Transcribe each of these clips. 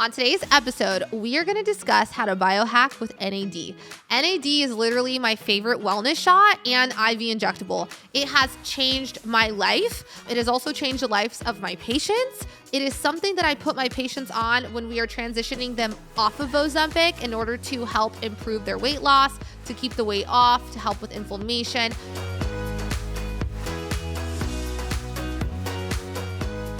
On today's episode, we are going to discuss how to biohack with NAD. NAD is literally my favorite wellness shot and IV injectable. It has changed my life. It has also changed the lives of my patients. It is something that I put my patients on when we are transitioning them off of Ozempic in order to help improve their weight loss, to keep the weight off, to help with inflammation.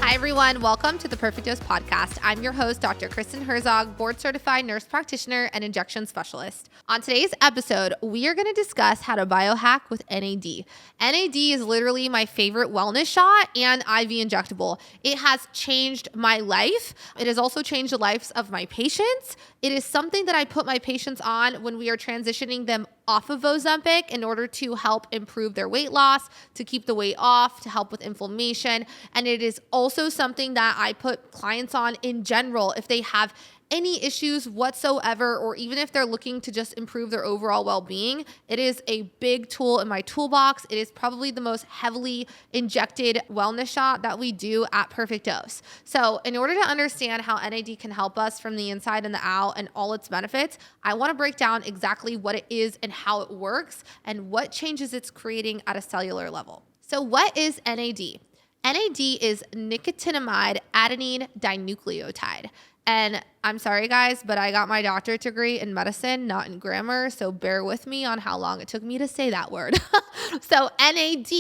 Hi, everyone. Welcome to the Perfect Dose podcast. I'm your host, Dr. Kristen Herzog, board-certified nurse practitioner and injection specialist. On today's episode, we are going to discuss how to biohack with NAD. NAD is literally my favorite wellness shot and IV injectable. It has changed my life. It has also changed the lives of my patients. It is something that I put my patients on when we are transitioning them off of Ozempic in order to help improve their weight loss, to keep the weight off, to help with inflammation. And it is also something that I put clients on in general if they have any issues whatsoever, or even if they're looking to just improve their overall well-being. It is a big tool in my toolbox. It is probably the most heavily injected wellness shot that we do at Perfect Dose. So in order to understand how NAD can help us from the inside and the out and all its benefits, I want to break down exactly what it is and how it works and what changes it's creating at a cellular level. So what is NAD? NAD is Nicotinamide Adenine Dinucleotide. And I'm sorry, guys, but I got my doctorate degree in medicine, not in grammar, so bear with me on how long it took me to say that word. So NAD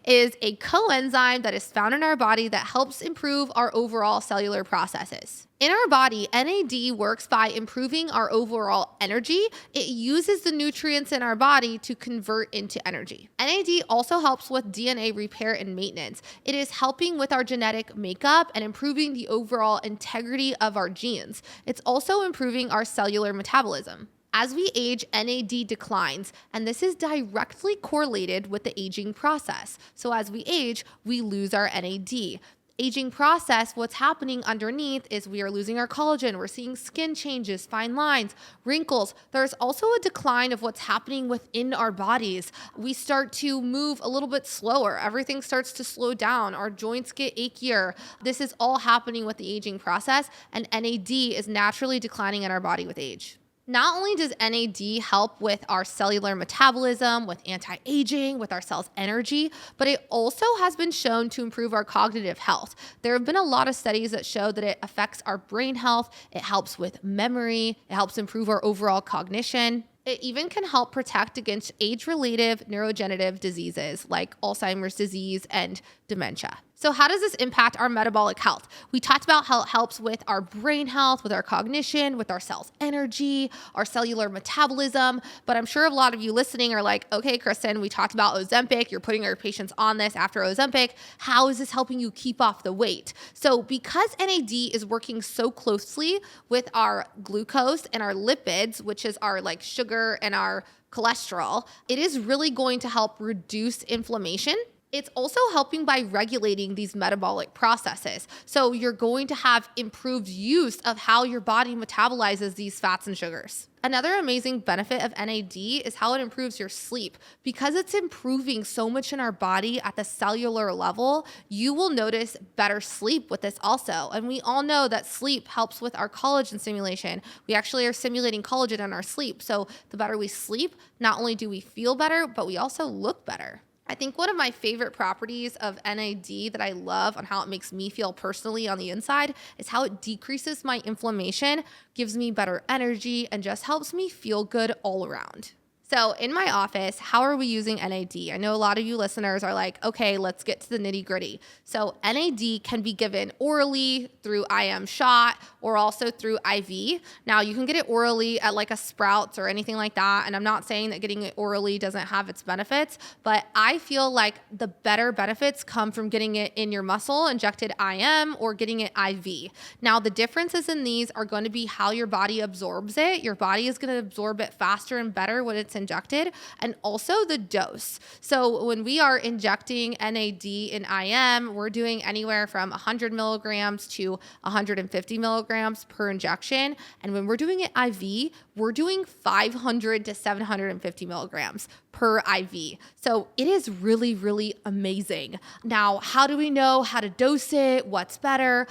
is a coenzyme that is found in our body that helps improve our overall cellular processes. In our body, NAD works by improving our overall energy. It uses the nutrients in our body to convert into energy. NAD also helps with DNA repair and maintenance. It is helping with our genetic makeup and improving the overall integrity of our genes. It's also improving our cellular metabolism. As we age, NAD declines, and this is directly correlated with the aging process. So as we age, we lose our NAD. Aging process, what's happening underneath is we are losing our collagen. We're seeing skin changes, fine lines, wrinkles. There's also a decline of what's happening within our bodies. We start to move a little bit slower. Everything starts to slow down. Our joints get achier. This is all happening with the aging process, and NAD is naturally declining in our body with age. Not only does NAD help with our cellular metabolism, with anti-aging, with our cells' energy, but it also has been shown to improve our cognitive health. There have been a lot of studies that show that it affects our brain health, it helps with memory, it helps improve our overall cognition. It even can help protect against age-related neurodegenerative diseases like Alzheimer's disease and dementia. So how does this impact our metabolic health? We talked about how it helps with our brain health, with our cognition, with our cells' energy, our cellular metabolism. But I'm sure a lot of you listening are like, okay, Kristen, we talked about Ozempic. You're putting your patients on this after Ozempic. How is this helping you keep off the weight? So because NAD is working so closely with our glucose and our lipids, which is our like sugar and our cholesterol, it is really going to help reduce inflammation. It's also helping by regulating these metabolic processes. So you're going to have improved use of how your body metabolizes these fats and sugars. Another amazing benefit of NAD is how it improves your sleep. Because it's improving so much in our body at the cellular level, you will notice better sleep with this also. And we all know that sleep helps with our collagen stimulation. We actually are stimulating collagen in our sleep. So the better we sleep, not only do we feel better, but we also look better. I think one of my favorite properties of NAD that I love on how it makes me feel personally on the inside is how it decreases my inflammation, gives me better energy, and just helps me feel good all around. So in my office, how are we using NAD? I know a lot of you listeners are like, okay, let's get to the nitty gritty. So NAD can be given orally through IM shot or also through IV. Now you can get it orally at like a Sprouts or anything like that. And I'm not saying that getting it orally doesn't have its benefits, but I feel like the better benefits come from getting it in your muscle, injected IM, or getting it IV. Now the differences in these are going to be how your body absorbs it. Your body is going to absorb it faster and better when it's injected, and also the dose. So when we are injecting NAD in IM, we're doing anywhere from 100 milligrams to 150 milligrams per injection. And when we're doing it IV, we're doing 500 to 750 milligrams per IV. So it is really, really amazing. Now, how do we know how to dose it? What's better?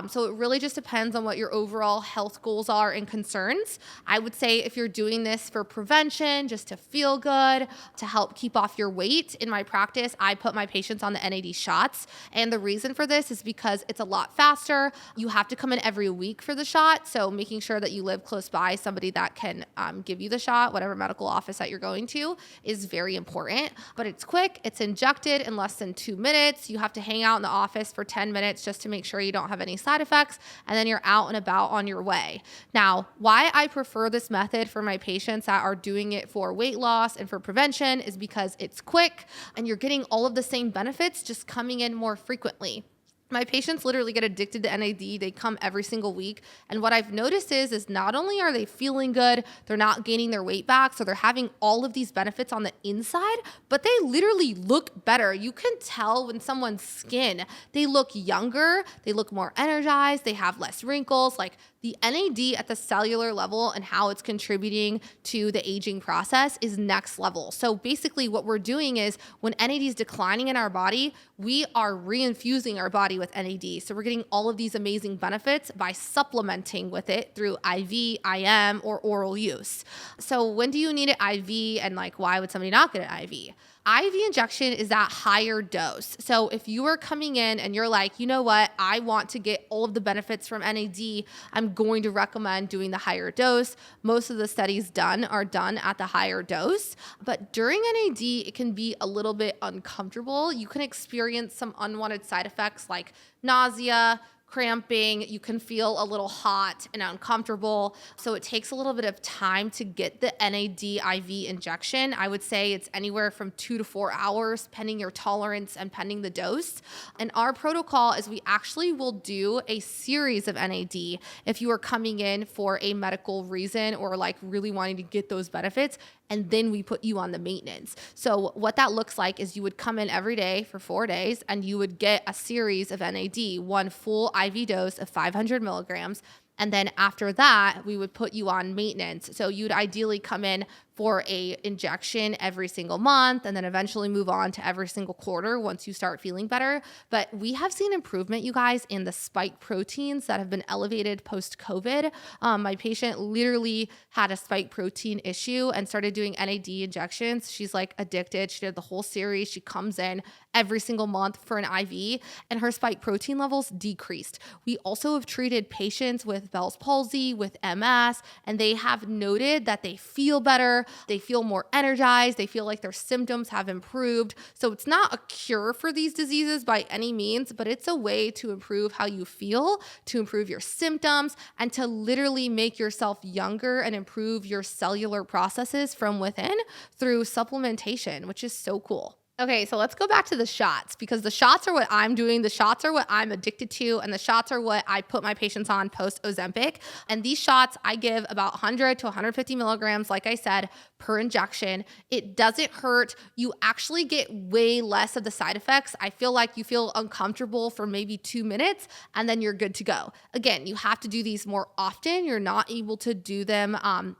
So it really just depends on what your overall health goals are and concerns. I would say if you're doing this for prevention, just to feel good, to help keep off your weight, in my practice, I put my patients on the NAD shots. And the reason for this is because it's a lot faster. You have to come in every week for the shot. So making sure that you live close by somebody that can give you the shot, whatever medical office that you're going to, is very important. But it's quick. It's injected in less than 2 minutes. You have to hang out in the office for 10 minutes just to make sure you don't have any side effects. And then you're out and about on your way. Now, why I prefer this method for my patients that are doing it for weight loss and for prevention is because it's quick and you're getting all of the same benefits just coming in more frequently. My patients literally get addicted to NAD. They come every single week. And what I've noticed is not only are they feeling good, they're not gaining their weight back, so they're having all of these benefits on the inside, but they literally look better. You can tell when someone's skin, they look younger, they look more energized, they have less wrinkles. Like the NAD at the cellular level and how it's contributing to the aging process is next level. So basically what we're doing is when NAD is declining in our body, we are reinfusing our body with NAD. So we're getting all of these amazing benefits by supplementing with it through IV, IM, or oral use. So when do you need an IV and why would somebody not get an IV? IV injection is that higher dose. So if you are coming in and you're like, you know what, I want to get all of the benefits from NAD, I'm going to recommend doing the higher dose. Most of the studies are done at the higher dose. But during NAD, it can be a little bit uncomfortable. You can experience some unwanted side effects like nausea, cramping, you can feel a little hot and uncomfortable. So it takes a little bit of time to get the NAD IV injection. I would say it's anywhere from 2 to 4 hours, pending your tolerance and pending the dose. And our protocol is we actually will do a series of NAD if you are coming in for a medical reason or really wanting to get those benefits. And then we put you on the maintenance. So what that looks like is you would come in every day for 4 days and you would get a series of NAD, one full IV dose of 500 milligrams. And then after that, we would put you on maintenance. So you'd ideally come in for a injection every single month and then eventually move on to every single quarter once you start feeling better. But we have seen improvement, you guys, in the spike proteins that have been elevated post-COVID. My patient literally had a spike protein issue and started doing NAD injections. She's addicted. She did the whole series. She comes in every single month for an IV and her spike protein levels decreased. We also have treated patients with Bell's palsy, with MS, and they have noted that they feel better. They feel more energized. They feel like their symptoms have improved. So it's not a cure for these diseases by any means, but it's a way to improve how you feel, to improve your symptoms, and to literally make yourself younger and improve your cellular processes from within through supplementation, which is so cool. Okay, so let's go back to the shots because the shots are what I'm doing. The shots are what I'm addicted to, and the shots are what I put my patients on post-Ozempic. And these shots, I give about 100 to 150 milligrams, like I said, per injection. It doesn't hurt. You actually get way less of the side effects. I feel like you feel uncomfortable for maybe 2 minutes, and then you're good to go. Again, you have to do these more often. You're not able to do them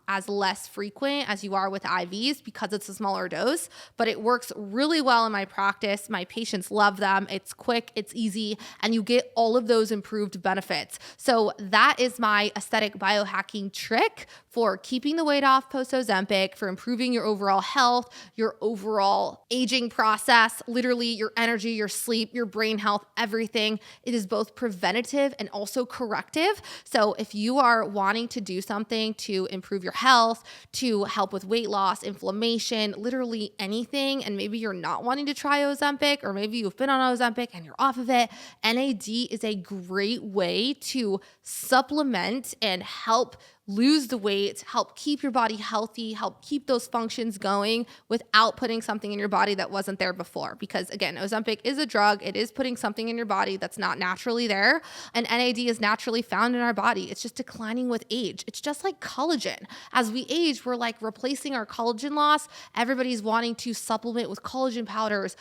as less frequent as you are with IVs because it's a smaller dose, but it works really well in my practice. My patients love them. It's quick, it's easy, and you get all of those improved benefits. So that is my aesthetic biohacking trick for keeping the weight off post-Ozempic, for improving your overall health, your overall aging process, literally your energy, your sleep, your brain health, everything. It is both preventative and also corrective. So if you are wanting to do something to improve your health, to help with weight loss, inflammation, literally anything, and maybe you're not wanting to try Ozempic, or maybe you've been on Ozempic and you're off of it, NAD is a great way to supplement and help lose the weight, help keep your body healthy, help keep those functions going without putting something in your body that wasn't there before. Because again, Ozempic is a drug. It is putting something in your body that's not naturally there. And NAD is naturally found in our body. It's just declining with age. It's just like collagen. As we age, we're replacing our collagen loss. Everybody's wanting to supplement with collagen powders,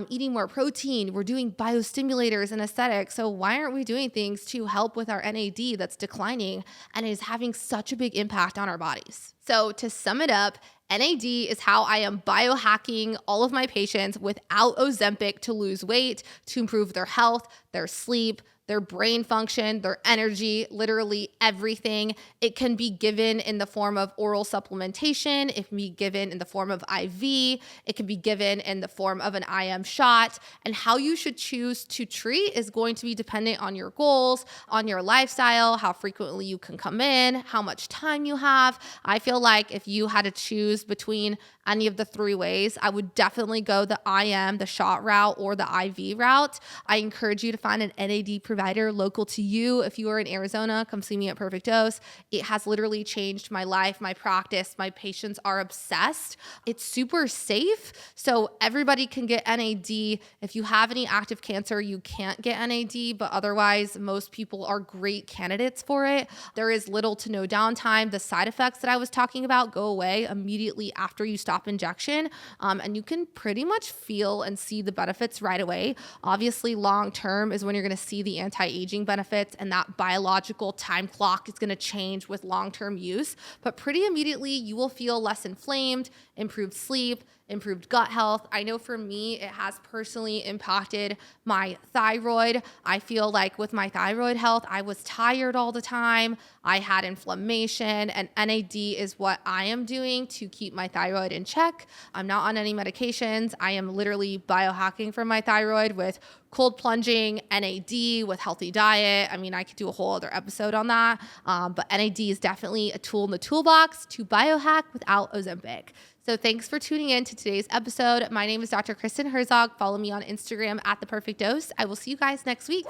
eating more protein. We're doing biostimulators and aesthetics. So why aren't we doing things to help with our NAD that's declining and is having such a big impact on our bodies. So to sum it up, NAD is how I am biohacking all of my patients without Ozempic to lose weight, to improve their health, their sleep, their brain function, their energy, literally everything. It can be given in the form of oral supplementation. It can be given in the form of IV. It can be given in the form of an IM shot. And how you should choose to treat is going to be dependent on your goals, on your lifestyle, how frequently you can come in, how much time you have. I feel like if you had to choose between any of the three ways, I would definitely go the IM, the shot route, or the IV route. I encourage you to find an NAD provider local to you. If you are in Arizona, come see me at Perfect Dose. It has literally changed my life, my practice. My patients are obsessed. It's super safe, so everybody can get NAD. If you have any active cancer, you can't get NAD, but otherwise, most people are great candidates for it. There is little to no downtime. The side effects that I was talking about go away immediately after you stop injection, and you can pretty much feel and see the benefits right away. Obviously, long term is when you're going to see the anti-aging benefits, and that biological time clock is going to change with long-term use. But pretty immediately, you will feel less inflamed, improved sleep, improved gut health. I know for me, it has personally impacted my thyroid. I feel like with my thyroid health, I was tired all the time. I had inflammation, and NAD is what I am doing to keep my thyroid in check. I'm not on any medications. I am literally biohacking for my thyroid with cold plunging, NAD, with healthy diet. I mean, I could do a whole other episode on that, but NAD is definitely a tool in the toolbox to biohack without Ozempic. So thanks for tuning in to today's episode. My name is Dr. Kristen Herzog. Follow me on Instagram at The Perfect Dose. I will see you guys next week.